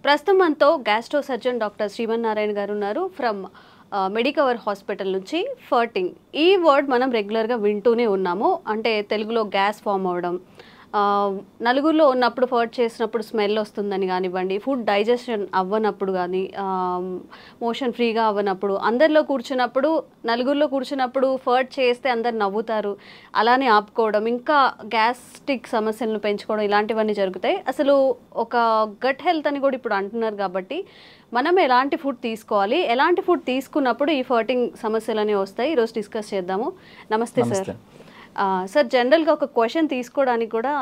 ప్రస్తుతం మనతో gastro surgeon doctor Srimannarayana గారు ఉన్నారు ఫ్రమ్ మెడికవర్ హాస్పిటల్ నుంచి. ఫర్టింగ్ ఈ వర్డ్ మనం రెగ్యులర్గా వింటూనే ఉన్నాము. అంటే తెలుగులో గ్యాస్ ఫామ్ అవ్వడం, నలుగురిలో ఉన్నప్పుడు ఫర్ట్ చేసినప్పుడు స్మెల్ వస్తుందని కానివ్వండి, ఫుడ్ డైజెషన్ అవ్వనప్పుడు కానీ, మోషన్ ఫ్రీగా అవ్వనప్పుడు, అందరిలో కూర్చున్నప్పుడు నలుగురిలో కూర్చున్నప్పుడు ఫర్ట్ చేస్తే అందరు నవ్వుతారు, అలానే ఆపుకోవడం, ఇంకా గ్యాస్ట్రిక్ సమస్యలను పెంచుకోవడం, ఇలాంటివన్నీ జరుగుతాయి. అసలు ఒక గట్ హెల్త్ అని కూడా ఇప్పుడు అంటున్నారు. కాబట్టి మనం ఎలాంటి ఫుడ్ తీసుకోవాలి, ఎలాంటి ఫుడ్ తీసుకున్నప్పుడు ఈ ఫర్టింగ్ సమస్యలు అనేవి వస్తాయి, ఈరోజు డిస్కస్ చేద్దాము. నమస్తే సార్. సార్, జనరల్గా ఒక క్వశ్చన్ తీసుకోవడానికి కూడా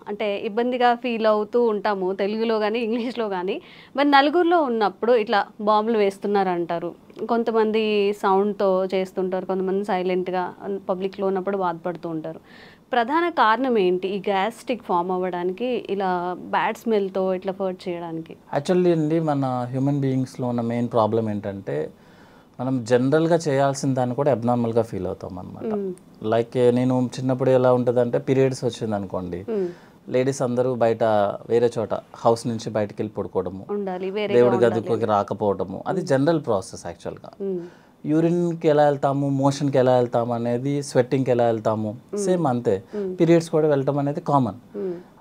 అంటే ఇబ్బందిగా ఫీల్ అవుతూ ఉంటాము, తెలుగులో కానీ ఇంగ్లీష్లో కానీ. మరి నలుగురిలో ఉన్నప్పుడు ఇట్లా బాంబులు వేస్తున్నారు అంటారు, కొంతమంది సౌండ్తో చేస్తుంటారు, కొంతమంది సైలెంట్గా పబ్లిక్లో ఉన్నప్పుడు బాధపడుతూ ఉంటారు. ప్రధాన కారణం ఏంటి ఈ గ్యాస్ట్రిక్ ఫామ్ అవ్వడానికి, ఇలా బ్యాడ్ స్మెల్తో ఇట్లా ఫర్ట్ చేయడానికి? యాక్చువల్లీ అండి, మన హ్యూమన్ బీయింగ్స్లో ఉన్న మెయిన్ ప్రాబ్లం ఏంటంటే మనం జనరల్గా చేయాల్సిన దాన్ని కూడా అబ్నార్మల్గా ఫీల్ అవుతాం అనమాట. లైక్ నేను చిన్నప్పుడు ఎలా ఉంటుందంటే, పీరియడ్స్ వచ్చింది అనుకోండి, లేడీస్ అందరూ బయట వేరే చోట హౌస్ నుంచి బయటకు వెళ్ళి పడుకోవడము, దేవుడి గదికి రాకపోవడము, అది జనరల్ ప్రాసెస్. యాక్చువల్గా యూరిన్కి ఎలా వెళ్తాము, మోషన్కి ఎలా వెళ్తాము అనేది, స్వెట్టింగ్కి ఎలా వెళ్తాము, సేమ్ అంతే. పీరియడ్స్ కూడా వెళ్ళటం అనేది కామన్.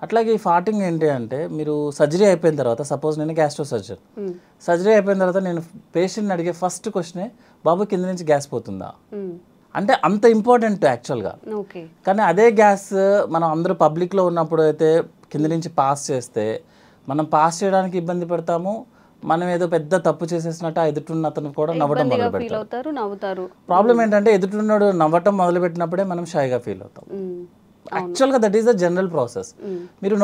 అట్లాగే ఈ ఫార్టింగ్ ఏంటి అంటే, మీరు సర్జరీ అయిపోయిన తర్వాత, సపోజ్ నేను గ్యాస్ట్రో సర్జన్, సర్జరీ అయిపోయిన తర్వాత నేను పేషెంట్ని అడిగే ఫస్ట్ క్వశ్చనే, బాబు కింద నుంచి గ్యాస్ పోతుందా అంటే. అంత ఇంపార్టెంట్ యాక్చువల్గా. కానీ అదే గ్యాస్ మనం అందరూ పబ్లిక్లో ఉన్నప్పుడు అయితే కింద నుంచి పాస్ చేస్తే, మనం పాస్ చేయడానికి ఇబ్బంది పడతాము, మనం ఏదో పెద్ద తప్పు చేసేసినట్టు ఎదుటిన్న అతను కూడా నవ్వడం మొదలు పెడతారు. ప్రాబ్లం ఏంటంటే, ఎదుటిన్నాడు నవ్వటం మొదలుపెట్టినప్పుడే మనం షైగా ఫీల్ అవుతాం. యాక్చువల్గా that is the general process. మీరు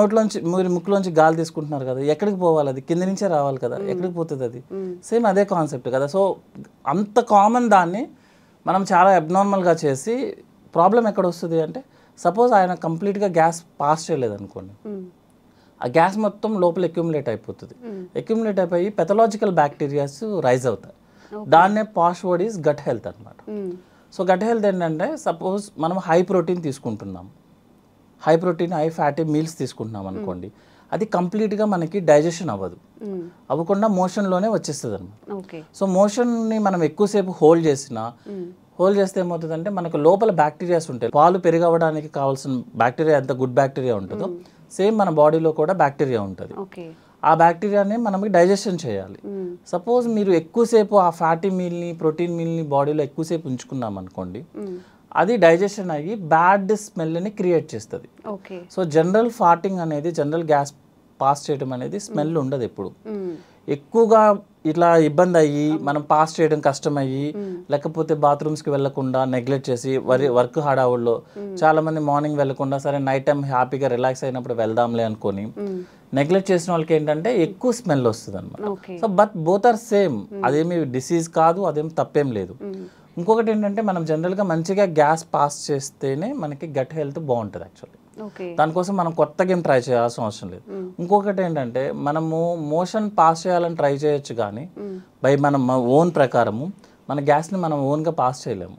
మీరు ముక్కులోంచి గాలి తీసుకుంటున్నారు కదా, ఎక్కడికి పోవాలి? అది కింద నుంచే రావాలి కదా, ఎక్కడికి పోతుంది అది? సేమ్ అదే కాన్సెప్ట్ కదా. సో అంత కామన్ దాన్ని మనం చాలా అబ్నార్మల్గా చేసి, ప్రాబ్లం ఎక్కడ వస్తుంది అంటే, సపోజ్ ఆయన కంప్లీట్గా గ్యాస్ పాస్ చేయలేదు అనుకోండి, ఆ గ్యాస్ మొత్తం లోపల అక్యుములేట్ అయిపోతుంది. అక్యుములేట్ అయిపోయి పెథలాజికల్ బ్యాక్టీరియాస్ రైజ్ అవుతాయి. దాన్నే పాష్ వర్డ్ ఈజ్ గట్ హెల్త్ అనమాట. సో గట్ హెల్త్ ఏంటంటే, సపోజ్ మనం హై ప్రోటీన్ తీసుకుంటున్నాం, high protein high fatty meals తీసుకుంటున్నాం అనుకోండి, అది కంప్లీట్గా మనకి డైజెషన్ అవ్వకుండా మోషన్లోనే వచ్చేస్తుంది అనమాట. సో మోషన్ని మనం ఎక్కువసేపు హోల్డ్ చేస్తే ఏమవుతుందంటే, మనకు లోపల బ్యాక్టీరియాస్ ఉంటాయి. పాలు పెరిగవడానికి కావాల్సిన బ్యాక్టీరియా ఎంత గుడ్ బ్యాక్టీరియా ఉంటుందో, సేమ్ మన బాడీలో కూడా బ్యాక్టీరియా ఉంటుంది. ఆ బ్యాక్టీరియాని మనం డైజెషన్ చేయాలి. సపోజ్ మీరు ఎక్కువసేపు ఆ ఫ్యాటీ మీల్ని, ప్రోటీన్ మీల్ని బాడీలో ఎక్కువసేపు ఉంచుకున్నాం అనుకోండి, అది డైజెషన్ అయ్యి బ్యాడ్ స్మెల్ని క్రియేట్ చేస్తుంది. సో జనరల్ ఫార్టింగ్ అనేది, జనరల్ గ్యాస్ పాస్ చేయడం అనేది స్మెల్ ఉండదు ఎప్పుడు. ఎక్కువగా ఇట్లా ఇబ్బంది అయ్యి మనం పాస్ చేయడం కష్టమయ్యి, లేకపోతే బాత్రూమ్స్కి వెళ్లకుండా నెగ్లెక్ట్ చేసి, వర్క్ హడావుల్లో చాలా మంది మార్నింగ్ వెళ్లకుండా, సరే నైట్ టైం హ్యాపీగా రిలాక్స్ అయినప్పుడు వెళ్దాంలే అనుకొని నెగ్లెక్ట్ చేసిన వాళ్ళకి ఏంటంటే ఎక్కువ స్మెల్ వస్తుంది అనమాట. So but both are same. అదేమి డిసీజ్ కాదు, అదేమి తప్పేం లేదు. ఇంకొకటి ఏంటంటే, మనం జనరల్గా మంచిగా గ్యాస్ పాస్ చేస్తేనే మనకి గట్ హెల్త్ బాగుంటుంది యాక్చువల్లీ. దానికోసం మనం కొత్తగా ఏం ట్రై చేయాల్సిన అవసరం లేదు. ఇంకొకటి ఏంటంటే, మనము మోషన్ పాస్ చేయాలని ట్రై చేయొచ్చు, కానీ బై మన ఓన్ ప్రకారము మన గ్యాస్ని మనం ఓన్గా పాస్ చేయలేము.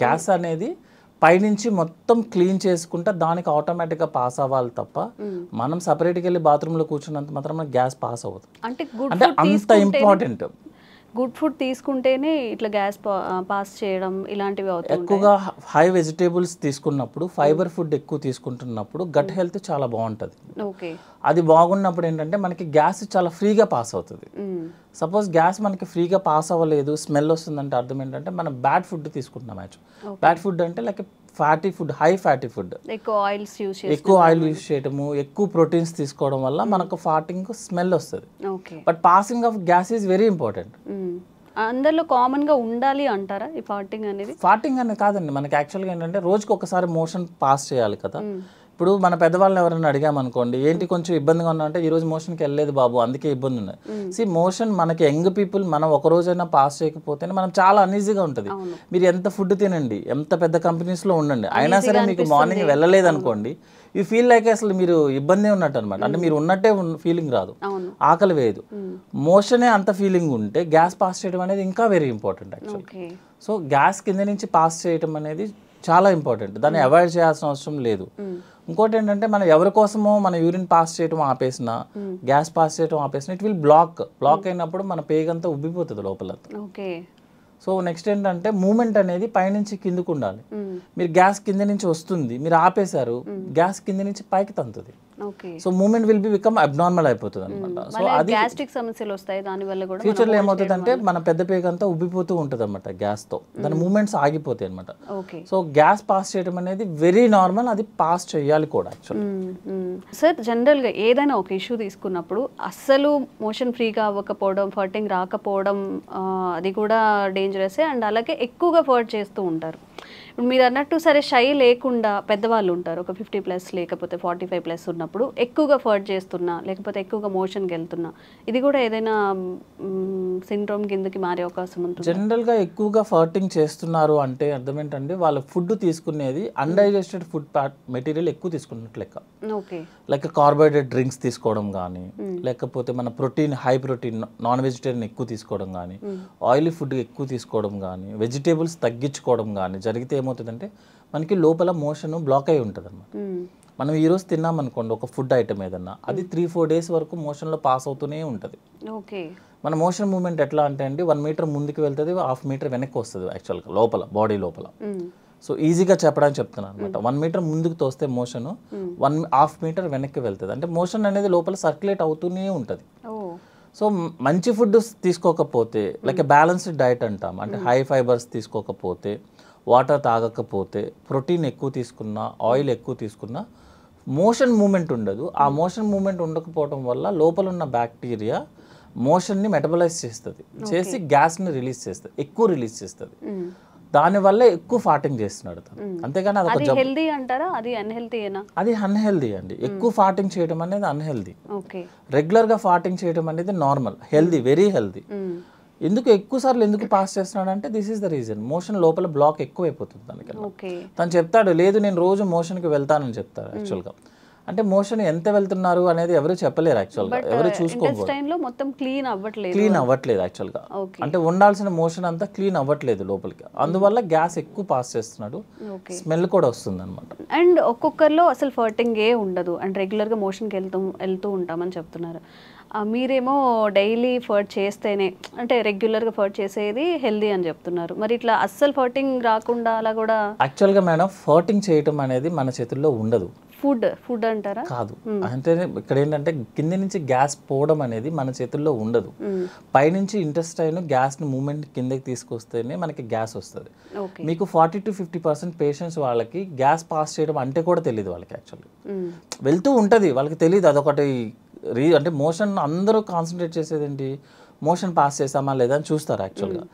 గ్యాస్ అనేది పైనుంచి మొత్తం క్లీన్ చేసుకుంటే దానికి ఆటోమేటిక్గా పాస్ అవ్వాలి తప్ప, మనం సపరేట్గా వెళ్ళి బాత్రూంలో కూర్చున్నంత మాత్రం గ్యాస్ పాస్ అవ్వదు. అంటే అంత ఇంపార్టెంట్. గుడ్ ఫుడ్ తీసుకుంటేనే ఇట్లా గ్యాస్ పాస్ చేయడం ఇలాంటివి అవుతాయి. ఎక్కువగా హై వెజిటేబుల్స్ తీసుకున్నప్పుడు, ఫైబర్ ఫుడ్ ఎక్కువ తీసుకుంటున్నప్పుడు గట్ హెల్త్ చాలా బాగుంటుంది. అది బాగున్నప్పుడు ఏంటంటే మనకి గ్యాస్ చాలా ఫ్రీగా పాస్ అవుతుంది. సపోజ్ గ్యాస్ మనకి ఫ్రీగా పాస్ అవ్వలేదు, స్మెల్ వస్తుందంటే అర్థం ఏంటంటే మనం బ్యాడ్ ఫుడ్ తీసుకుంటున్నాం. బ్యాడ్ ఫుడ్ అంటే like fatty food, high fatty food, ఎక్కువ ఆయిల్ యూస్ చేయడము, ఎక్కువ ప్రోటీన్స్ తీసుకోవడం వల్ల మనకు ఫార్టింగ్ స్మెల్ వస్తుంది. But passing of gas is very important. అందరిలో కామన్ గా ఉండాలి అంటారా ఈ ఫార్టింగ్ అనేది? ఫార్టింగ్ అనేది కాదండి, మనకి యాక్చువల్గా ఏంటంటే రోజుకి ఒకసారి మోషన్ పాస్ చేయాలి కదా. ఇప్పుడు మన పెద్దవాళ్ళని ఎవరైనా అడిగామనుకోండి, ఏంటి కొంచెం ఇబ్బందిగా ఉన్నా అంటే, ఈ రోజు మోషన్కి వెళ్ళలేదు బాబు అందుకే ఇబ్బంది ఉన్నది. మోషన్ మనకి యంగ్ పీపుల్ మనం ఒక రోజైనా పాస్ చేయకపోతేనే మనం చాలా అన్ఈజీగా ఉంటుంది. మీరు ఎంత ఫుడ్ తినండి, ఎంత పెద్ద కంపెనీస్లో ఉండండి, అయినా సరే మీకు మార్నింగ్ వెళ్ళలేదు అనుకోండి, యూ ఫీల్ లైక్ అసలు మీరు ఇబ్బంది ఉన్నట్టు అనమాట. అంటే మీరు ఉన్నట్టే ఫీలింగ్ రాదు, ఆకలి వేయదు. మోషనే అంత ఫీలింగ్ ఉంటే గ్యాస్ పాస్ చేయడం అనేది ఇంకా very important actually. So gas కింద నుంచి పాస్ చేయడం అనేది చాలా ఇంపార్టెంట్, దాన్ని అవాయిడ్ చేయాల్సిన అవసరం లేదు. ఇంకోటి ఏంటంటే మనం ఎవరి కోసమో మన యూరిన్ పాస్ చేయడం ఆపేసిన, గ్యాస్ పాస్ చేయడం ఆపేసిన, ఇట్ విల్ బ్లాక్ అయినప్పుడు మన పేగంతా ఉబ్బిపోతుంది లోపల. ఓకే. సో నెక్స్ట్ ఏంటంటే మూమెంట్ అనేది పైనుంచి కిందకు ఉండాలి. మీరు గ్యాస్ కింద నుంచి వస్తుంది, మీరు ఆపేశారు, గ్యాస్ కింద నుంచి పైకి తంతుంది. So movement will be become abnormal అయిపోతుంది అనమాట. సో అది గ్యాస్ట్రిక్ సమస్యలు వస్తాయి దాని వల్ల కూడా. ఫ్యూచర్లో ఏమవుతుందంటే మన పెద్ద పేగంతా ఉబ్బిపోతూ ఉంటుంది అనమాట గ్యాస్తో, దాని మూమెంట్స్ ఆగిపోతాయి అనమాట. సో గ్యాస్ పాస్ చేయడం అనేది వెరీ నార్మల్, అది పాస్ చేయాలి కూడా యాక్చువల్లీ. సార్ జనరల్గా ఏదైనా ఒక ఇష్యూ తీసుకున్నప్పుడు అస్సలు మోషన్ ఫ్రీగా అవ్వకపోవడం, ఫర్టింగ్ రాకపోవడం అది కూడా డేంజరసే. అండ్ అలాగే ఎక్కువగా ఫర్ట్ చేస్తూ ఉంటారు. ఇప్పుడు మీరు అన్నట్టు సరే షై లేకుండా పెద్దవాళ్ళు ఉంటారు, ఒక 50+ లేకపోతే 45+ ఉన్నప్పుడు ఎక్కువగా ఫర్ట్ చేస్తున్నా లేకపోతే ఎక్కువగా మోషన్కి వెళ్తున్నా, ఇది కూడా ఏదైనా సిండ్రోమ్ కిందకి మారే అవకాశం ఉంటుంది? జనరల్గా ఎక్కువగా ఫర్టింగ్ చేస్తున్నారు అంటే అర్థం ఏంటంటే వాళ్ళు ఫుడ్ తీసుకునేది అన్డైజెస్టెడ్ ఫుడ్ మెటీరియల్ ఎక్కువ తీసుకున్నట్లు లెక్క. ఓకే. లైక్ కార్బోహైడ్రేట్ డ్రింక్స్ తీసుకోవడం కానీ, లేకపోతే మన protein high protein non vegetarian ఎక్కువ తీసుకోవడం కానీ, ఆయిలీ ఫుడ్ ఎక్కువ తీసుకోవడం కానీ, వెజిటేబుల్స్ తగ్గించుకోవడం కానీ జరిగితే ఏమవుతుందంటే మనకి లోపల మోషన్ బ్లాక్ అయి ఉంటుంది అనమాట. మనం ఈరోజు తిన్నాం అనుకోండి ఒక ఫుడ్ ఐటమ్ ఏదన్నా, అది 3-4 డేస్ వరకు మోషన్లో పాస్ అవుతూనే ఉంటుంది. ఓకే. మన మోషన్ మూమెంట్ ఎట్లా అంటే అండి 1 మీటర్ ముందుకు వెళ్తుంది, 1/2 మీటర్ వెనక్కి వస్తుంది యాక్చువల్గా లోపల బాడీ లోపల. సో ఈజీగా చెప్పడానికి చెప్తున్నాను అనమాట. 1 మీటర్ ముందుకు తోస్తే మోషన్ 1/2 మీటర్ వెనక్కి వెళ్తుంది. అంటే మోషన్ అనేది లోపల సర్క్యులేట్ అవుతూనే ఉంటుంది. సో మంచి ఫుడ్ తీసుకోకపోతే, లైక్ బ్యాలెన్స్డ్ డైట్ అంటాం, అంటే హై ఫైబర్స్ తీసుకోకపోతే, వాటర్ తాగకపోతే, ప్రోటీన్ ఎక్కువ తీసుకున్నా, ఆయిల్ ఎక్కువ తీసుకున్నా మోషన్ మూమెంట్ ఉండదు. ఆ మోషన్ మూమెంట్ ఉండకపోవడం వల్ల లోపల ఉన్న బ్యాక్టీరియా మోషన్ని మెటబలైజ్ చేస్తుంది, చేసి గ్యాస్ని రిలీజ్ చేస్తుంది, ఎక్కువ రిలీజ్ చేస్తుంది. దానివల్ల ఎక్కువ ఫార్టింగ్ చేస్తున్నాడు తను. అంతేగాని అది హెల్దీ అంటారా, అది అన్హెల్దీయేనా? అది అన్హెల్దీ అండి. ఎక్కువ ఫార్టింగ్ చేయడం అనేది అన్హెల్దీ. ఓకే. రెగ్యులర్గా ఫార్టింగ్ చేయడం అనేది నార్మల్, హెల్దీ, వెరీ హెల్దీ. ఎందుకు ఎక్కువ సార్లు ఎందుకు పాస్ చేస్తున్నాడు అంటే this is the reason, motion లోపల బ్లాక్ ఎక్కువ అయిపోతుంది దానికి. తను చెప్తాడు లేదు నేను రోజు మోషన్కి వెళ్తానని చెప్తాడు యాక్చువల్గా. అంటే మోషన్ ఎంత వెళ్తున్నారు అనేది ఎవరు చెప్పలేరు యాక్చువల్గా, ఎవరు చూసుకోకూడదు. మొత్తం క్లీన్ అవ్వట్లేదు యాక్చువల్గా. అంటే ఉండాల్సిన మోషన్ అంతా క్లీన్ అవ్వట్లేదు లోపలికి, అందువల్ల గ్యాస్ ఎక్కువ పాస్ చేస్తున్నాడు, స్మెల్ కూడా వస్తుంది అనమాట. అండ్ ఒక్కొక్కరిలో అసలు ఫర్టింగ్ ఏ ఉండదు అండ్ రెగ్యులర్గా మోషన్కి వెళ్తూ ఉంటామని చెప్తున్నారు. మీరేమో డైలీ ఫర్ట్ చేస్తేనే, అంటే రెగ్యులర్గా ఫర్ట్ చేసేది హెల్దీ అని చెప్తున్నారు. మరి ఇట్లా అస్సలు ఫర్టింగ్ రాకుండా అలా కూడా? యాక్చువల్గా మేడం ఫర్టింగ్ చేయటం అనేది మన చేతుల్లో ఉండదు. ఫుడ్ అంటారా? కాదు. అంటే ఇక్కడ ఏంటంటే కింద నుంచి గ్యాస్ పోవడం అనేది మన చేతుల్లో ఉండదు. పైనుంచి ఇంటెస్టైన్ గ్యాస్ని మూమెంట్ కిందకి తీసుకొస్తేనే మనకి గ్యాస్ వస్తుంది. మీకు 40-50% పేషెంట్స్ వాళ్ళకి గ్యాస్ పాస్ చేయడం అంటే కూడా తెలియదు వాళ్ళకి. యాక్చువల్లీ వెళ్తూ ఉంటుంది, వాళ్ళకి తెలియదు. అదొకటి అంటే మోషన్ అందరూ కాన్సన్ట్రేట్ చేసేది ఏంటి, మోషన్ పాస్ చేసామా లేదా అని చూస్తారు యాక్చువల్గా.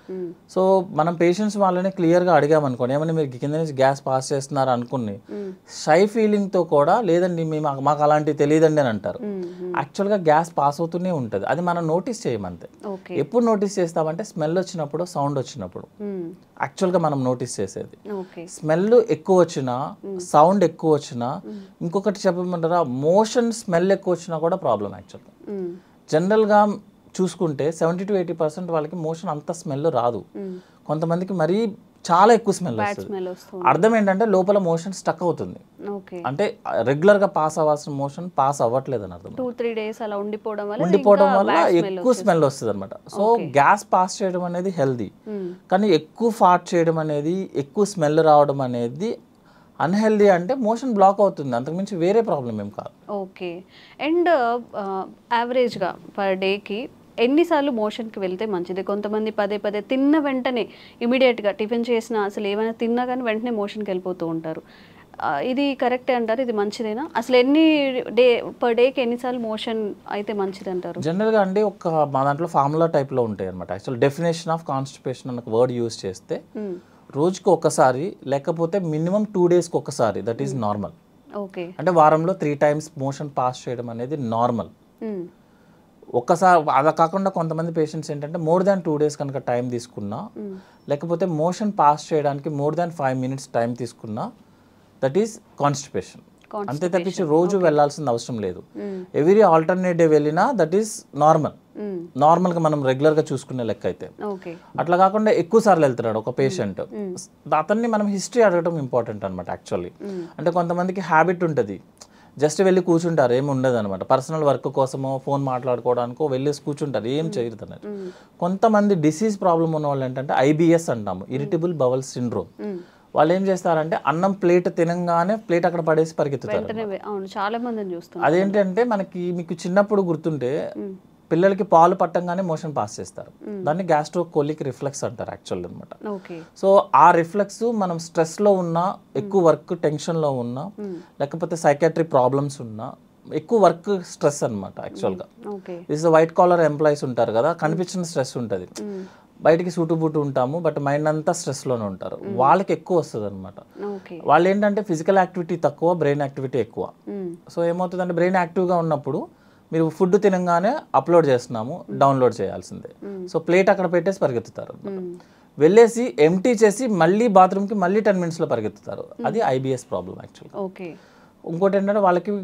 సో మనం పేషెంట్స్ వాళ్ళని క్లియర్గా అడిగామనుకోండి, ఏమన్నా మీరు కింద నుంచి గ్యాస్ పాస్ చేస్తున్నారు అనుకుని షై ఫీలింగ్తో కూడా లేదండి మాకు అలాంటివి తెలియదండి అని అంటారు. యాక్చువల్గా గ్యాస్ పాస్ అవుతూనే ఉంటుంది, అది మనం నోటీస్ చేయమంతే. ఎప్పుడు నోటీస్ చేస్తామంటే స్మెల్ వచ్చినప్పుడు, సౌండ్ వచ్చినప్పుడు యాక్చువల్గా మనం నోటీస్ చేసేది. స్మెల్ ఎక్కువ వచ్చినా, సౌండ్ ఎక్కువ వచ్చినా, ఇంకొకటి చెప్పమంటారా, మోషన్ స్మెల్ ఎక్కువ వచ్చినా కూడా ప్రాబ్లం యాక్చువల్గా. జనరల్గా చూసుకుంటే 70-80% వాళ్ళకి మోషన్ అంత స్మెల్ రాదు. కొంతమందికి మరీ చాలా ఎక్కువ స్మెల్ వస్తుంది. అర్థం ఏంటంటే లోపల మోషన్ స్టక్ అవుతుంది. అంటే రెగ్యులర్గా పాస్ అవ్వాల్సిన మోషన్ పాస్ అవ్వట్లేదు అని అర్థం. 2-3 days అలా ఉండిపోవడం వల్ల ఎక్కువ స్మెల్ వస్తుంది అనమాట. సో గ్యాస్ పాస్ చేయడం అనేది హెల్దీ, కానీ ఎక్కువ ఫార్ట్ చేయడం అనేది, ఎక్కువ స్మెల్ రావడం అనేది అన్హెల్దీ. అంటే మోషన్ బ్లాక్ అవుతుంది, అంతకుమించి వేరే ప్రాబ్లం ఏం కాదు. ఓకే. అండ్ యావరేజ్గా పర్ డేకి ఎన్నిసార్లు మోషన్కి వెళ్తే మంచిది? కొంతమంది పదే తిన్న వెంటనే ఇమీడియట్గా టిఫిన్ చేసినా, అసలు ఏమైనా తిన్నా కానీ వెంటనే మోషన్కి వెళ్ళిపోతూ ఉంటారు. ఇది కరెక్టే అంటారు? ఇది మంచిదేనా? అసలు పర్ డేకి ఎన్నిసార్లు మోషన్ అయితే మంచిది అంటారు? జనరల్గా అండి మా దాంట్లో ఫార్ములా టైప్లో ఉంటాయి అనమాట. యాక్చువల్ డెఫినేషన్ ఆఫ్ కాన్స్టిపేషన్ అన్న వర్డ్ యూజ్ చేస్తే రోజుకి ఒకసారి లేకపోతే మినిమం 2 daysకి ఒకసారి, దట్ ఈస్ నార్మల్. ఓకే. అంటే వారంలో 3 times మోషన్ పాస్ చేయడం అనేది నార్మల్. ఒక్కసారి అలా కాకుండా కొంతమంది పేషెంట్స్ ఏంటంటే మోర్ దాన్ 2 days కనుక టైం తీసుకున్నా, లేకపోతే మోషన్ పాస్ చేయడానికి మోర్ దాన్ 5 minutes టైం తీసుకున్నా, దట్ ఈస్ కాన్స్టిపేషన్. అంతే తప్పించి రోజు వెళ్ళాల్సిన అవసరం లేదు. ఎవ్రీ ఆల్టర్నేట్ డే వెళ్ళినా దట్ ఈస్ నార్మల్గా మనం రెగ్యులర్గా చూసుకునే లెక్క అయితే. అట్లా కాకుండా ఎక్కువ సార్లు వెళ్తున్నాడు ఒక పేషెంట్, అతన్ని మనం హిస్టరీ అడగడం ఇంపార్టెంట్ అనమాట యాక్చువల్లీ. అంటే కొంతమందికి హ్యాబిట్ ఉంటుంది, జస్ట్ వెళ్ళి కూర్చుంటారు, ఏమి ఉండదు అనమాట. పర్సనల్ వర్క్ కోసమో ఫోన్ మాట్లాడుకోవడానికో వెళ్ళేసి కూర్చుంటారు, ఏం చేయరు అన్నట్టు. కొంతమంది డిసీజ్ ప్రాబ్లం ఉన్న వాళ్ళు ఏంటంటే ఐబిఎస్ అంటాము, ఇరిటబుల్ బవల్ సిండ్రోమ్. వాళ్ళు ఏం చేస్తారంటే అన్నం ప్లేట్ తినంగానే ప్లేట్ అక్కడ పడేసి పరిగెత్తుతారు. అదేంటంటే మీకు చిన్నప్పుడు గుర్తుంటే పిల్లలకి పాలు పట్టంగానే మోషన్ పాస్ చేస్తారు, దాన్ని గ్యాస్ట్రోకోలిక్ రిఫ్లెక్స్ అంటారు యాక్చువల్ అనమాట. సో ఆ రిఫ్లెక్స్ మనం స్ట్రెస్లో ఉన్నా, ఎక్కువ వర్క్ టెన్షన్లో ఉన్నా, లేకపోతే సైకాట్రిక్ ప్రాబ్లమ్స్ ఉన్నా, ఎక్కువ వర్క్ స్ట్రెస్ అనమాట యాక్చువల్గా. దిస్ వైట్ కాలర్ ఎంప్లాయీస్ ఉంటారు కదా, కనిపించిన స్ట్రెస్ ఉంటుంది, బయటికి సూటు బూటు ఉంటాము బట్ మైండ్ అంతా స్ట్రెస్లోనే ఉంటారు, వాళ్ళకి ఎక్కువ వస్తుంది అనమాట. వాళ్ళు ఏంటంటే ఫిజికల్ యాక్టివిటీ తక్కువ, బ్రెయిన్ యాక్టివిటీ ఎక్కువ. సో ఏమవుతుందంటే బ్రెయిన్ యాక్టివ్గా ఉన్నప్పుడు మీరు ఫుడ్ తినగానే అప్లోడ్ చేస్తున్నాము, డౌన్లోడ్ చేయాల్సిందే. సో ప్లేట్ అక్కడ పెట్టేసి పరిగెత్తుతారు, వెళ్ళేసి ఎంటీ చేసి మళ్ళీ బాత్రూమ్కి మళ్ళీ 10 minutesలో పరిగెత్తుతారు. అది ఐబిఎస్ ప్రాబ్లం యాక్చువల్గా. ఇంకోటి ఏంటంటే వాళ్ళకి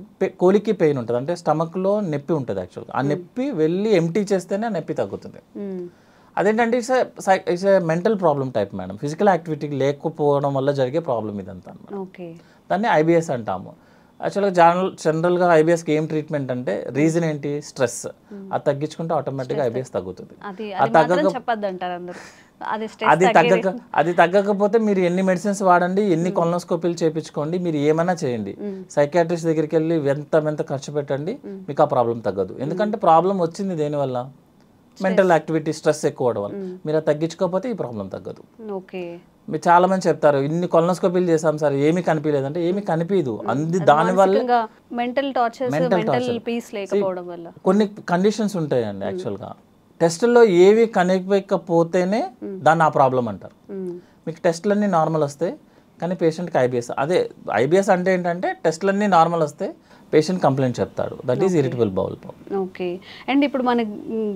కోలికి పెయిన్ ఉంటుంది, అంటే స్టమక్లో నొప్పి ఉంటుంది యాక్చువల్గా. ఆ నొప్పి వెళ్ళి ఎంటీ చేస్తేనే ఆ నొప్పి తగ్గుతుంది. అదేంటంటే it's a mental problem type madam, physical activity లేకపోవడం వల్ల జరిగే ప్రాబ్లం ఇదంతా అనమాట. దాన్ని ఐబిఎస్ అంటాము. యాక్చువల్గా జనరల్గా ఐబిఎస్కి ఏం ట్రీట్మెంట్ అంటే రీజన్ ఏంటి, స్ట్రెస్. అది తగ్గించుకుంటే ఆటోమేటిక్గా ఐబిఎస్ తగ్గుతుంది. అది తగ్గకపోతే మీరు ఎన్ని మెడిసిన్స్ వాడండి, ఎన్ని కొలనోస్కోపీలు చేయించుకోండి, మీరు ఏమైనా చేయండి, సైకాట్రిస్ట్ దగ్గరికి వెళ్ళి ఎంత ఖర్చు పెట్టండి, మీకు ఆ ప్రాబ్లం తగ్గదు. ఎందుకంటే ప్రాబ్లం వచ్చింది దేనివల్ల, మెంటల్ యాక్టివిటీ, స్ట్రెస్ ఎక్కువ అవడం వల్ల. మీరు అది తగ్గించుకోకపోతే ఈ ప్రాబ్లం తగ్గదు. మీరు చాలా మంది చెప్తారు ఇన్ని కొలనోస్కోపీలు చేసాం సార్ ఏమీ కనిపించలేదంటే, ఏమీ కనిపించదు. దానివల్ల కొన్ని కండిషన్స్ ఉంటాయండి యాక్చువల్గా. టెస్టుల్లో ఏవి కనిపించకపోతేనే దాన్ని ఆ ప్రాబ్లం అంటారు. మీకు టెస్టులన్నీ నార్మల్ వస్తాయి కానీ పేషెంట్కి ఐబిఎస్. అదే ఐబిఎస్ అంటే ఏంటంటే టెస్టులన్నీ నార్మల్ వస్తే పేషెంట్ కంప్లైంట్ చెప్తాడు, that is irritable bowel problem. Okay. And ఇప్పుడు మన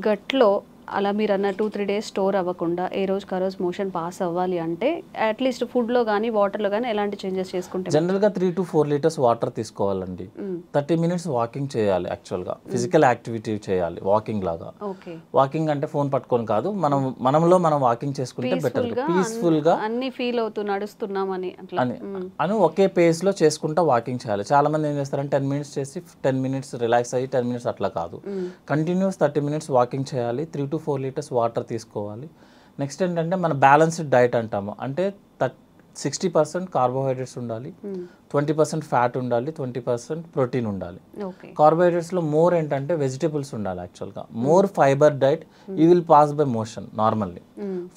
గట్లో అలా మీరు అన్న 2-3 days స్టోర్ అవ్వకుండా ఏ రోజుకి ఆ రోజు మోషన్ పాస్ అవ్వాలి అంటే అట్లీస్ట్ ఫుడ్లో కానీ వాటర్లో కానీ ఎలాంటి చేంజెస్ చేసుకుంటే? జనరల్గా 3 to 4 liters వాటర్ తీసుకోవాలండి. 30 minutes వాకింగ్ చేయాలి యాక్చువల్గా, ఫిజికల్ యాక్టివిటీ చేయాలి వాకింగ్ లాగా. వాకింగ్ అంటే ఫోన్ పట్టుకొని కాదు, మనం వాకింగ్ చేసుకుంటే బెటర్, పీస్ఫుల్గా అన్ని ఫీల్ అవుతూ నడుస్తున్నామని అని ఒకే పేస్లో చేసుకుంటా వాకింగ్ చేయాలి. చాలా మంది ఏం చేస్తారంటే 10 minutes చేసి 10 minutes రిలాక్స్ అయ్యి 10 minutes అట్లా కాదు, కంటిన్యూస్ 30 minutes వాకింగ్ చేయాలి, 3 to 4 liters వాటర్ తీసుకోవాలి. నెక్స్ట్ ఏంటంటే మన బ్యాలెన్స్డ్ డైట్ అంటాము, అంటే 60% కార్బోహైడ్రేట్స్ ఉండాలి, 20% ఫ్యాట్ ఉండాలి, 20% ప్రోటీన్ ఉండాలి. కార్బోహైడ్రేట్స్లో మోర్ ఏంటంటే వెజిటేబుల్స్ ఉండాలి యాక్చువల్గా, more fibre diet, you will pass by motion normally.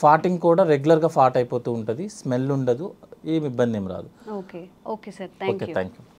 ఫాటింగ్ కూడా రెగ్యులర్గా ఫాట్ అయిపోతూ ఉంటుంది, స్మెల్ ఉండదు, ఏమి ఇబ్బంది ఏం రాదు. Okay sir, thank you.